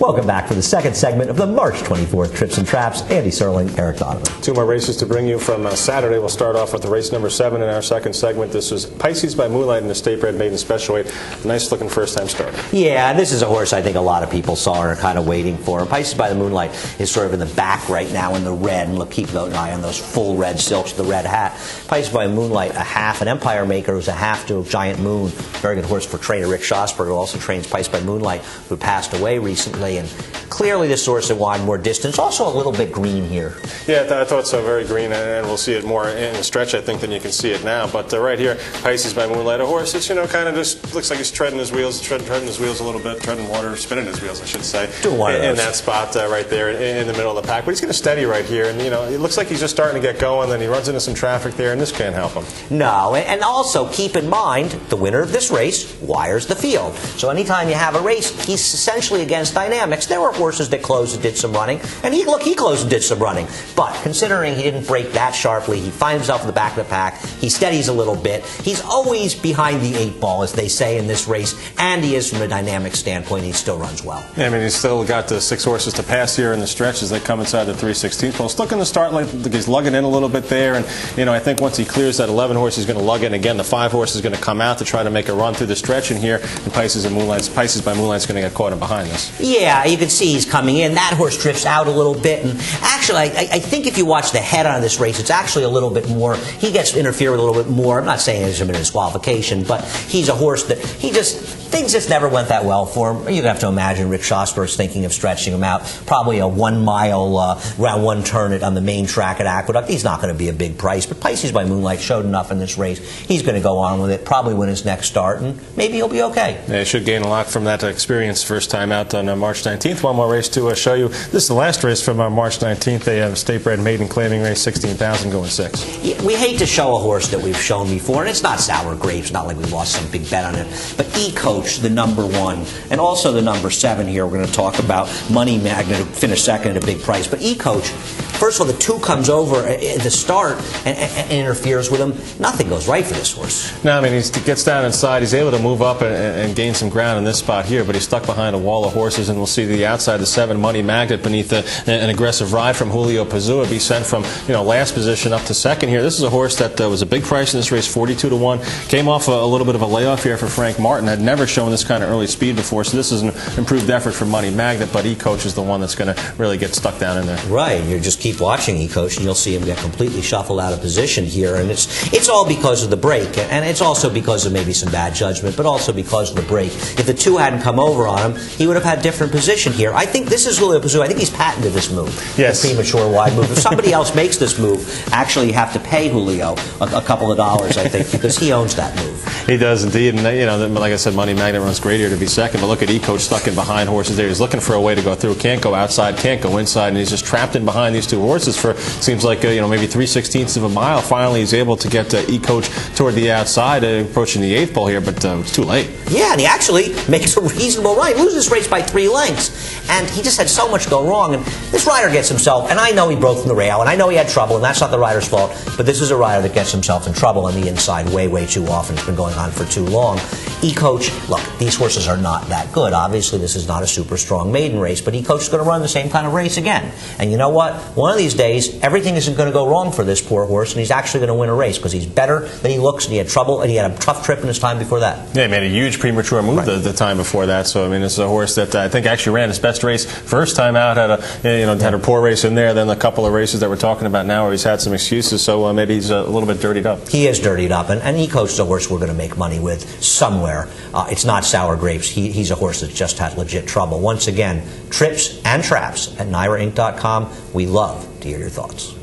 Welcome back for the second segment of the March 24th Trips and Traps. Andy Serling, Eric Donovan. Two more races to bring you from Saturday. We'll start off with the race number 7 in our second segment. This was Pisces by Moonlight in the State Bred Maiden Special Weight. Nice looking first time starter. Yeah, this is a horse I think a lot of people saw and are kind of waiting for. Pisces by the Moonlight is sort of in the back right now in the red. And look, keep an eye on those full red silks, the red hat. Pisces by Moonlight, a half. An Empire Maker who's a half to Giant Moon. Very good horse for trainer Rick Schosberg, who also trains Pisces by Moonlight, who passed away recently. And clearly this horse had wanted more distance. Also a little bit green here. Yeah, I thought so. Very green, and we'll see it more in the stretch, I think, than you can see it now. But right here, Pisces by Moonlight, a horse that's, kind of just looks like he's treading his wheels, treading his wheels a little bit, treading water, spinning his wheels, I should say, in that spot right there in the middle of the pack. But he's going to steady right here, and, it looks like he's just starting to get going. Then he runs into some traffic there, and this can't help him. No, and also keep in mind, the winner of this race wires the field. So anytime you have a race, he's essentially against dynamics. There were horses that closed and did some running, and he closed and did some running. But considering he didn't break that sharply, he finds himself in the back of the pack, he steadies a little bit. He's always behind the 8 ball, as they say in this race, and he is from a dynamic standpoint. He still runs well. Yeah, I mean, he's still got the 6 horses to pass here in the stretch as they come inside the 3/16 pole. Stuck in the start, like he's lugging in a little bit there, and I think once he clears that 11 horse, he's going to lug in again. The 5 horse is going to come out to try to make a run through the stretch in here, and Pisces by Moonlight is going to get caught in behind this. Yeah, you can see he's coming in. That horse drifts out a little bit, and actually, I think if you watch the head on this race, it's actually a little bit more. He gets interfered with a little bit more. I'm not saying there's been a disqualification, but he's a horse that things just never went that well for him. You'd have to imagine Rick Schosberg's thinking of stretching him out. Probably a 1 mile round one turn on the main track at Aqueduct. He's not going to be a big price, but Pisces by Moonlight showed enough in this race. He's going to go on with it, probably win his next start, and maybe he'll be okay. Yeah, he should gain a lot from that experience first time out on March 19th. One more race to show you. This is the last race from March 19th. They have a State Bred Maiden Claiming race, 16,000 going 6. Yeah, we hate to show a horse that we've shown before, and it's not sour grapes, not like we lost some big bet on it, but E-Coach, the number 1, and also the number 7 here. We're going to talk about Money Magnet, who finished second at a big price. But E-Coach, first of all, the 2 comes over at the start and interferes with him. Nothing goes right for this horse. No, I mean, he gets down inside. He's able to move up and gain some ground in this spot here, but he's stuck behind a wall of horses, and we'll see the outside, the 7 Money Magnet beneath an aggressive ride from Julio Pazua be sent from last position up to second here. This is a horse that was a big price in this race, 42 to 1. Came off a little bit of a layoff here for Frank Martin. Had never shown this kind of early speed before, so this is an improved effort for Money Magnet, but E-Coach is the one that's going to really get stuck down in there. Right. You just keep watching E-Coach, and you'll see him get completely shuffled out of position here, and it's all because of the break, and it's also because of maybe some bad judgment, but also because of the break. If the 2 hadn't come over on him, he would have had different position here. I think this is Julio Pazua. I think he's patented this move. Yes. The premature wide move. If somebody else makes this move, actually you have to pay Julio a couple of dollars, I think, because he owns that move. He does indeed, and like I said, Money Magnet runs great here to be second, but look at E-Coach stuck in behind horses there. He's looking for a way to go through. Can't go outside, can't go inside, and he's just trapped in behind these 2 horses for, seems like, maybe 3/16 of a mile. Finally, he's able to get E-Coach toward the outside, approaching the 8th pole here, but it's too late. Yeah, and he actually makes a reasonable run. He loses this race by 3 lengths, and he just had so much go wrong, and this rider gets himself, and I know he broke from the rail, and I know he had trouble, and that's not the rider's fault, but this is a rider that gets himself in trouble on the inside way, way too often. It's been going on for too long. E-Coach, look, these horses are not that good. Obviously, this is not a super strong maiden race, but E-Coach is going to run the same kind of race again. And you know what? One of these days, everything isn't going to go wrong for this poor horse, and he's actually going to win a race because he's better than he looks, and he had trouble, and he had a tough trip in his time before that. Yeah, he made a huge premature move the time before that. So, I mean, this is a horse that I think actually ran his best race first time out, had a poor race in there, then a couple of races that we're talking about now where he's had some excuses, so maybe he's a little bit dirtied up. He is dirtied up, and E-Coach is a horse we're going to make money with somewhere. It's not sour grapes. He's a horse that's just had legit trouble. Once again, Trips and Traps at NYRAInc.com. We love to hear your thoughts.